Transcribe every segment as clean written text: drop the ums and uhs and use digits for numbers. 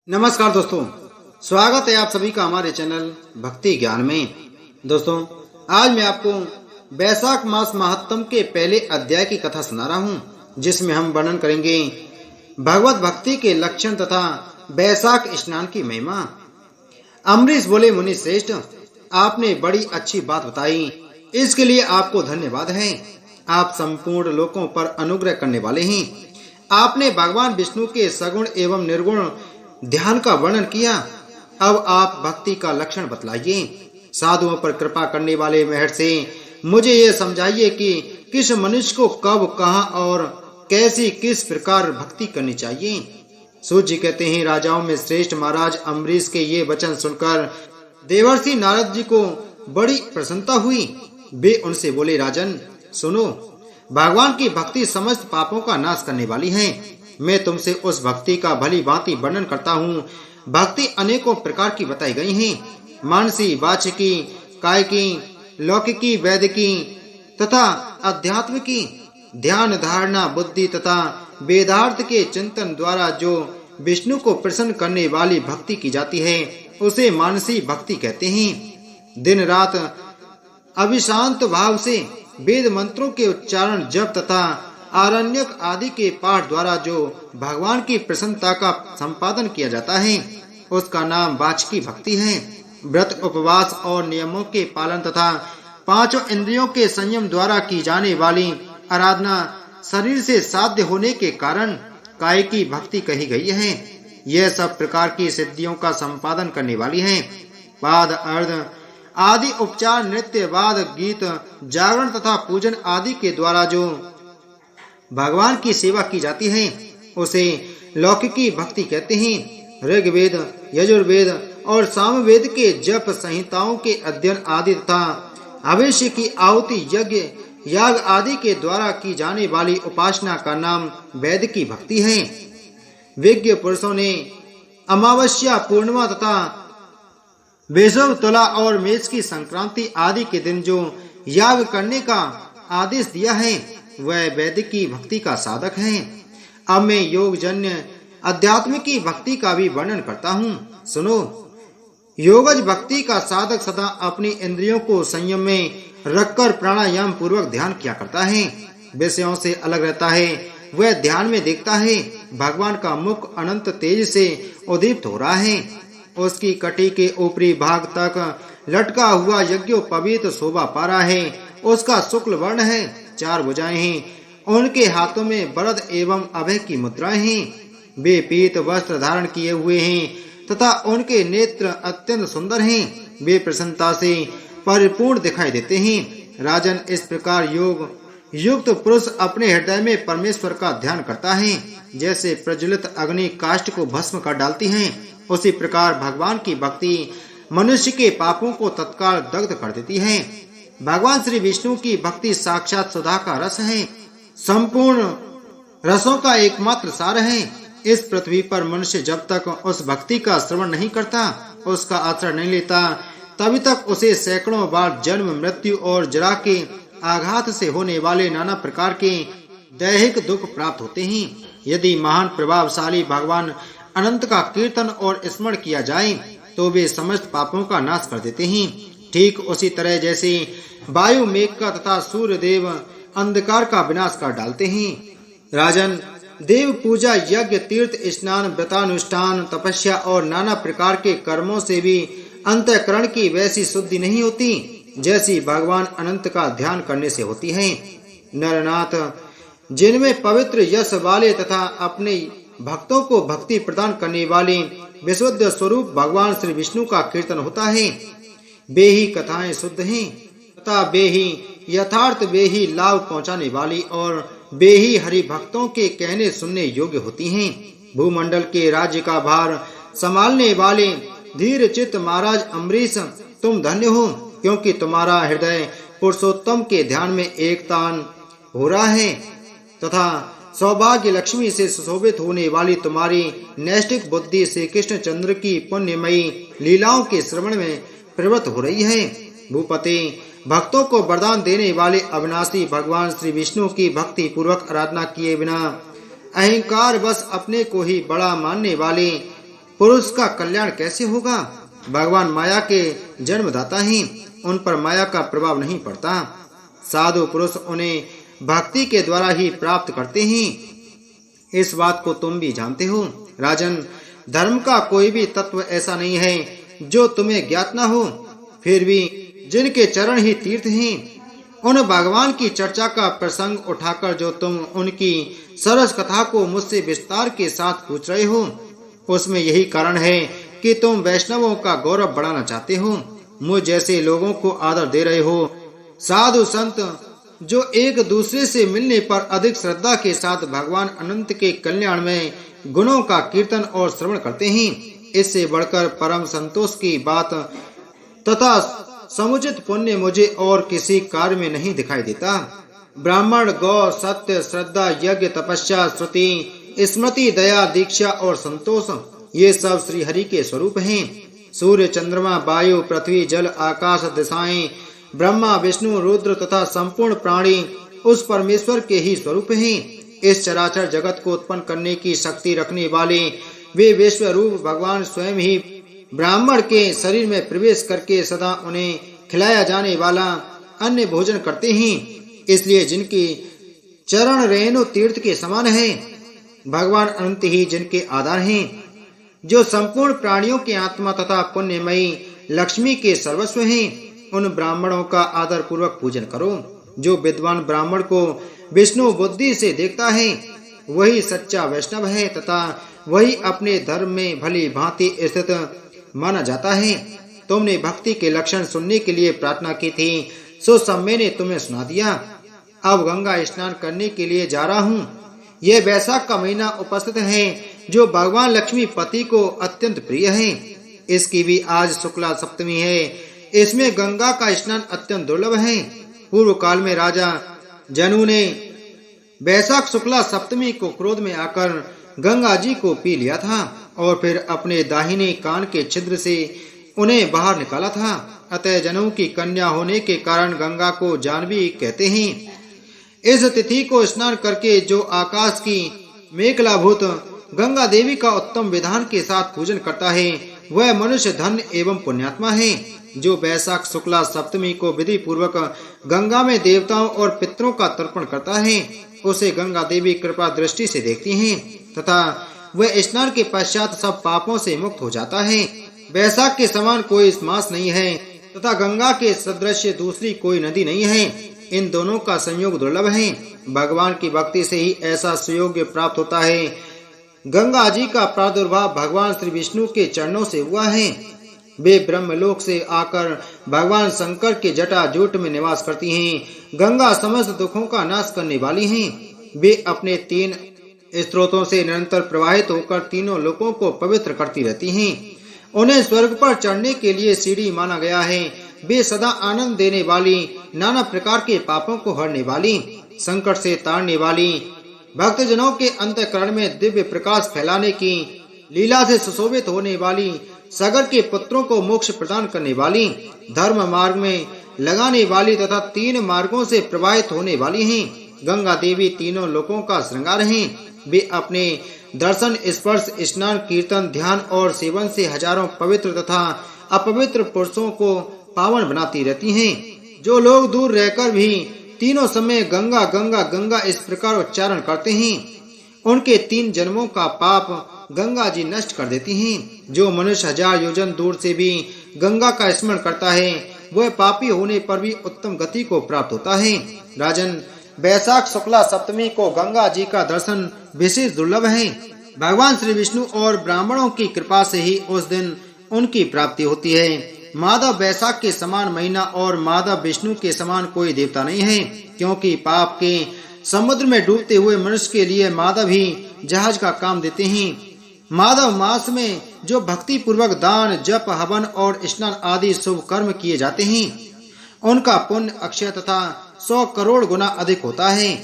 नमस्कार दोस्तों, स्वागत है आप सभी का हमारे चैनल भक्ति ज्ञान में। दोस्तों, आज मैं आपको वैशाख मास महात्म के पहले अध्याय की कथा सुना रहा हूँ, जिसमें हम वर्णन करेंगे भगवत भक्ति के लक्षण तथा वैशाख स्नान की महिमा। अम्बरीश बोले, मुनि श्रेष्ठ, आपने बड़ी अच्छी बात बताई, इसके लिए आपको धन्यवाद है। आप संपूर्ण लोकों पर अनुग्रह करने वाले हैं। आपने भगवान विष्णु के सगुण एवं निर्गुण ध्यान का वर्णन किया। अब आप भक्ति का लक्षण बतलाइए। साधुओं पर कृपा करने वाले महर्षि, मुझे ये समझाइए कि किस मनुष्य को कब, कहाँ और कैसी, किस प्रकार भक्ति करनी चाहिए। सूत जी कहते हैं, राजाओं में श्रेष्ठ महाराज अम्बरीश के ये वचन सुनकर देवर्षि नारद जी को बड़ी प्रसन्नता हुई। वे उनसे बोले, राजन सुनो, भगवान की भक्ति समस्त पापों का नाश करने वाली है। मैं तुमसे उस भक्ति का भली भांति वर्णन करता हूँ। भक्ति अनेकों प्रकार की बताई गई हैं। मानसी, वाचिकी, कायिकी, लौकिकी, वैदिकी तथा अध्यात्म की। ध्यान, धारणा, बुद्धि तथा वेदार्थ के चिंतन द्वारा जो विष्णु को प्रसन्न करने वाली भक्ति की जाती है, उसे मानसी भक्ति कहते हैं। दिन रात अविशांत भाव से वेद मंत्रों के उच्चारण, जप तथा आरण्यक आदि के पाठ द्वारा जो भगवान की प्रसन्नता का संपादन किया जाता है, उसका नाम वाचिकी भक्ति है। व्रत, उपवास और नियमों के पालन तथा पांचों इंद्रियों के संयम द्वारा की जाने वाली आराधना शरीर से साध्य होने के कारण कायिकी भक्ति कही गई है। यह सब प्रकार की सिद्धियों का संपादन करने वाली है। पाद, अर्ध आदि उपचार, नृत्य, वाद, गीत, जागरण तथा पूजन आदि के द्वारा जो भगवान की सेवा की जाती है, उसे लौकिकी भक्ति कहते हैं। ऋग्वेद, यजुर्वेद और सामवेद के जप संहिताओं के अध्ययन आदि तथा अवश्य की आहुति, यज्ञ, याग आदि के द्वारा की जाने वाली उपासना का नाम वैदिकी भक्ति है। विज्ञ पुरुषों ने अमावस्या, पूर्णिमा तथा वैशव, तुला और मेष की संक्रांति आदि के दिन जो याग करने का आदेश दिया है, वह वैदिकी भक्ति का साधक है। अब मैं योग जन्य अध्यात्म की भक्ति का भी वर्णन करता हूँ, सुनो। योगज भक्ति का साधक सदा अपनी इंद्रियों को संयम में रखकर प्राणायाम पूर्वक ध्यान किया करता है। विषयों से अलग रहता है। वह ध्यान में देखता है भगवान का मुख अनंत तेज से उद्दीप्त हो रहा है। उसकी कटी के ऊपरी भाग तक लटका हुआ यज्ञोपवीत शोभा पा रहा है। उसका शुक्ल वर्ण है, 4 भुजाएं हैं। उनके हाथों में वरद एवं अभय की मुद्राएं हैं। वे पीत वस्त्र धारण किए हुए हैं तथा उनके नेत्र अत्यंत सुंदर हैं। वे प्रसन्नता से परिपूर्ण दिखाई देते हैं। राजन, इस प्रकार योग युक्त पुरुष अपने हृदय में परमेश्वर का ध्यान करता है। जैसे प्रज्वलित अग्नि काष्ठ को भस्म कर डालती है, उसी प्रकार भगवान की भक्ति मनुष्य के पापों को तत्काल दग्ध कर देती है। भगवान श्री विष्णु की भक्ति साक्षात सुधा का रस है, संपूर्ण रसों का एकमात्र सार है। इस पृथ्वी पर मनुष्य जब तक उस भक्ति का श्रवण नहीं करता, उसका आश्रय नहीं लेता, तभी तक उसे सैकड़ों बार जन्म, मृत्यु और जरा के आघात से होने वाले नाना प्रकार के दैहिक दुख प्राप्त होते हैं। यदि महान प्रभावशाली भगवान अनंत का कीर्तन और स्मरण किया जाए, तो वे समस्त पापों का नाश कर देते हैं। ठीक उसी तरह जैसे वायु मेघ का तथा सूर्य देव अंधकार का विनाश कर डालते हैं। राजन, देव पूजा, यज्ञ, तीर्थ स्नान, व्रतानुष्ठान, तपस्या और नाना प्रकार के कर्मों से भी अंतःकरण की वैसी शुद्धि नहीं होती जैसी भगवान अनंत का ध्यान करने से होती है। नरनाथ, जिनमें पवित्र यश वाले तथा अपने भक्तों को भक्ति प्रदान करने वाले विशुद्ध स्वरूप भगवान श्री विष्णु का कीर्तन होता है, वे ही कथाएं शुद्ध हैं तथा वे ही यथार्थ, वे ही लाभ पहुंचाने वाली और वे ही हरि भक्तों के कहने सुनने योग्य होती हैं। भूमंडल के राज्य का भार संभालने वाले धीर चित्त महाराज अम्बरीश, तुम धन्य हो, क्योंकि तुम्हारा हृदय पुरुषोत्तम के ध्यान में एकतान हो रहा है तथा सौभाग्य लक्ष्मी से सुशोभित होने वाली तुम्हारी नैष्ठिक बुद्धि श्री कृष्ण चंद्र की पुण्यमयी लीलाओं के श्रवण में प्रवृत्त हो रही है। भूपति, भक्तों को वरदान देने वाले अविनाशी भगवान श्री विष्णु की भक्ति पूर्वक आराधना किए बिना अहंकार बस अपने को ही बड़ा मानने वाले पुरुष का कल्याण कैसे होगा? भगवान माया के जन्मदाता हैं, उन पर माया का प्रभाव नहीं पड़ता। साधु पुरुष उन्हें भक्ति के द्वारा ही प्राप्त करते हैं। इस बात को तुम भी जानते हो। राजन, धर्म का कोई भी तत्व ऐसा नहीं है जो तुम्हें ज्ञात न हो। फिर भी जिनके चरण ही तीर्थ हैं, उन भगवान की चर्चा का प्रसंग उठाकर जो तुम उनकी सरस कथा को मुझसे विस्तार के साथ पूछ रहे हो, उसमें यही कारण है कि तुम वैष्णवों का गौरव बढ़ाना चाहते हो, मुझ जैसे लोगों को आदर दे रहे हो। साधु संत जो एक दूसरे से मिलने पर अधिक श्रद्धा के साथ भगवान अनंत के कल्याण में गुणों का कीर्तन और श्रवण करते हैं, इससे बढ़कर परम संतोष की बात तथा समुचित पुण्य मुझे और किसी कार्य में नहीं दिखाई देता। ब्राह्मण, गौ, सत्य, श्रद्धा, यज्ञ, तपस्या, श्रुति, स्मृति, दया, दीक्षा और संतोष, ये सब श्री हरि के स्वरूप हैं। सूर्य, चंद्रमा, वायु, पृथ्वी, जल, आकाश, दिशाएं, ब्रह्मा, विष्णु, रुद्र तथा संपूर्ण प्राणी उस परमेश्वर के ही स्वरूप हैं। इस चराचर जगत को उत्पन्न करने की शक्ति रखने वाले वे विश्व रूप भगवान स्वयं ही ब्राह्मण के शरीर में प्रवेश करके सदा उन्हें खिलाया जाने वाला अन्य भोजन करते हैं। इसलिए जिनकी चरण रेणु तीर्थ के समान है, भगवान अनंत ही जिनके आधार हैं, जो संपूर्ण प्राणियों के आत्मा तथा पुण्यमयी लक्ष्मी के सर्वस्व हैं, उन ब्राह्मणों का आदर पूर्वक पूजन करो। जो विद्वान ब्राह्मण को विष्णु बुद्धि से देखता है, वही सच्चा वैष्णव है तथा वही अपने धर्म में भली भांति स्थित माना जाता है। तुमने भक्ति के लक्षण सुनने के लिए प्रार्थना की थी, सो सब मैंने तुम्हें सुना दिया। अब गंगा स्नान करने के लिए जा रहा हूँ। यह वैशाख का महीना उपस्थित है, जो भगवान लक्ष्मी पति को अत्यंत प्रिय है। इसकी भी आज शुक्ला सप्तमी है। इसमें गंगा का स्नान अत्यंत दुर्लभ है। पूर्व काल में राजा जनू ने वैशाख शुक्ला सप्तमी को क्रोध में आकर गंगा जी को पी लिया था और फिर अपने दाहिने कान के छिद्र से उन्हें बाहर निकाला था। अतः जनू की कन्या होने के कारण गंगा को जानवी कहते हैं। इस तिथि को स्नान करके जो आकाश की मेखलाभूत गंगा देवी का उत्तम विधान के साथ पूजन करता है, वह मनुष्य धन्य एवं पुण्यात्मा है। जो वैशाख शुक्ला सप्तमी को विधि पूर्वक गंगा में देवताओं और पितरों का तर्पण करता है, उसे गंगा देवी कृपा दृष्टि से देखती हैं तथा वह स्नान के पश्चात सब पापों से मुक्त हो जाता है। वैशाख के समान कोई मास नहीं है तथा गंगा के सदृश दूसरी कोई नदी नहीं है। इन दोनों का संयोग दुर्लभ है। भगवान की भक्ति से ही ऐसा सुयोग्य प्राप्त होता है। गंगा जी का प्रादुर्भाव भगवान श्री विष्णु के चरणों से हुआ है। वे ब्रह्मलोक से आकर भगवान शंकर के जटा जूट में निवास करती हैं। गंगा समस्त दुखों का नाश करने वाली हैं। वे अपने 3 स्रोतों से निरंतर प्रवाहित होकर तीनों लोकों को पवित्र करती रहती हैं। उन्हें स्वर्ग पर चढ़ने के लिए सीढ़ी माना गया है। वे सदा आनंद देने वाली, नाना प्रकार के पापों को हरने वाली, संकट से तारने वाली, भक्तजनों के अंतःकरण में दिव्य प्रकाश फैलाने की, लीला से सुशोभित होने वाली, सागर के पुत्रों को मोक्ष प्रदान करने वाली, धर्म मार्ग में लगाने वाली तथा 3 मार्गों से प्रवाहित होने वाली हैं। गंगा देवी तीनों लोकों का श्रृंगार हैं। वे अपने दर्शन, स्पर्श, स्नान, कीर्तन, ध्यान और सेवन से हजारों पवित्र तथा अपवित्र पुरुषों को पावन बनाती रहती हैं। जो लोग दूर रहकर भी तीनों समय गंगा गंगा गंगा इस प्रकार उच्चारण करते हैं, उनके 3 जन्मों का पाप गंगा जी नष्ट कर देती हैं। जो मनुष्य 1000 योजन दूर से भी गंगा का स्मरण करता है, वह पापी होने पर भी उत्तम गति को प्राप्त होता है। राजन, वैशाख शुक्ला सप्तमी को गंगा जी का दर्शन विशेष दुर्लभ है। भगवान श्री विष्णु और ब्राह्मणों की कृपा से ही उस दिन उनकी प्राप्ति होती है। माधव वैशाख के समान महीना और माधव विष्णु के समान कोई देवता नहीं है, क्योंकि पाप के समुद्र में डूबते हुए मनुष्य के लिए माधव ही जहाज का काम देते हैं। माधव मास में जो भक्ति पूर्वक दान, जप, हवन और स्नान आदि शुभ कर्म किए जाते हैं, उनका पुण्य अक्षय तथा 100 करोड़ गुना अधिक होता है।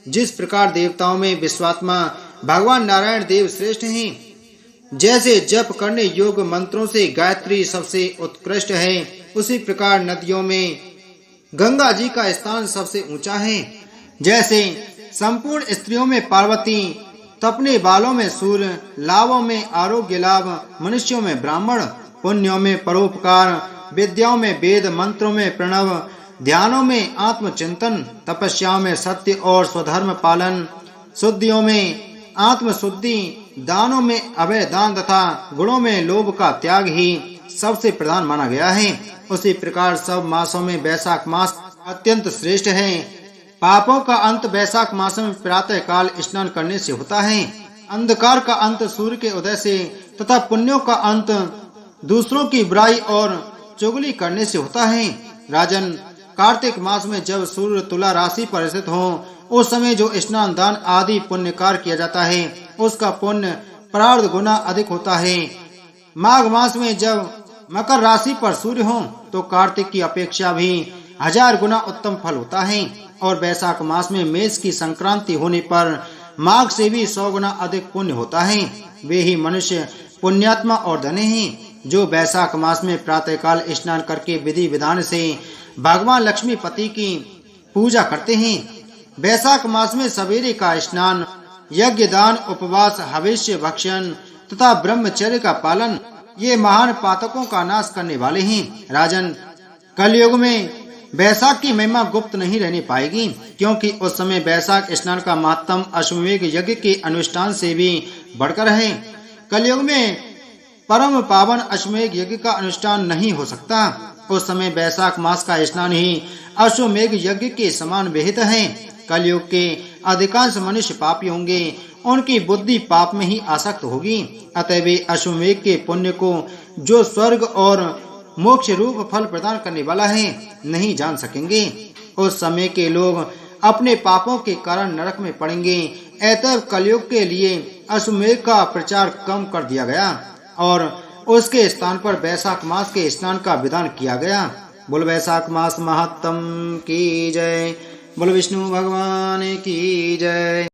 जिस प्रकार देवताओं में विश्वात्मा भगवान नारायण देव श्रेष्ठ हैं, जैसे जप करने योग्य मंत्रों से गायत्री सबसे उत्कृष्ट है, उसी प्रकार नदियों में गंगा जी का स्थान सबसे ऊंचा है। जैसे संपूर्ण स्त्रियों में पार्वती तपने बालों में सूर्य, लाभों में आरोग्य लाभ, मनुष्यों में ब्राह्मण, पुण्यों में परोपकार, विद्याओं में वेद, मंत्रों में प्रणव, ध्यानों में आत्मचिंतन, तपस्याओं में सत्य और स्वधर्म पालन, शुद्धियों में आत्मशुद्धि, दानों में अभय दान तथा गुणों में लोभ का त्याग ही सबसे प्रधान माना गया है। उसी प्रकार सब मासों में वैशाख मास अत्यंत श्रेष्ठ है। पापों का अंत वैशाख मास में प्रातः काल स्नान करने से होता है। अंधकार का अंत सूर्य के उदय से तथा पुण्यों का अंत दूसरों की बुराई और चुगली करने से होता है। राजन, कार्तिक मास में जब सूर्य तुला राशि पर स्थित हो, उस समय जो स्नान दान आदि पुण्य कार्य किया जाता है, उसका पुण्य प्रार्ध गुना अधिक होता है। माघ मास में जब मकर राशि पर सूर्य हो, तो कार्तिक की अपेक्षा भी 1000 गुना उत्तम फल होता है। और वैशाख मास में मेष की संक्रांति होने पर माघ से भी 100 गुना अधिक पुण्य होता है। वे ही मनुष्य पुण्यात्मा और धनी हैं जो वैशाख मास में प्रातःकाल स्नान करके विधि विधान से भगवान लक्ष्मीपति की पूजा करते हैं। वैशाख मास में सवेरे का स्नान, यज्ञ दान, उपवास, हविष्य भक्षण तथा ब्रह्मचर्य का पालन ये महान पातकों का नाश करने वाले हैं। राजन, कलयुग में वैशाख की महिमा गुप्त नहीं रहने पाएगी, क्योंकि उस समय वैशाख स्नान का महत्तम अश्वमेघ यज्ञ के अनुष्ठान से भी बढ़कर है। कलयुग में परम पावन अश्वमेघ यज्ञ का अनुष्ठान नहीं हो सकता। उस समय वैशाख मास का स्नान ही अश्वमेघ यज्ञ के समान विहित है। कलयुग के अधिकांश मनुष्य पापी होंगे, उनकी बुद्धि पाप में ही आसक्त होगी। अतः वे अश्वमेघ के पुण्य को, जो स्वर्ग और मोक्ष रूप फल प्रदान करने वाला है, नहीं जान सकेंगे। उस समय के लोग अपने पापों के कारण नरक में पड़ेंगे। अतः कलयुग के लिए अश्वमेघ का प्रचार कम कर दिया गया और उसके स्थान पर वैशाख मास के स्नान का विधान किया गया। बोल वैशाख मास महत्तम की जय। बोल विष्णु भगवान की जय।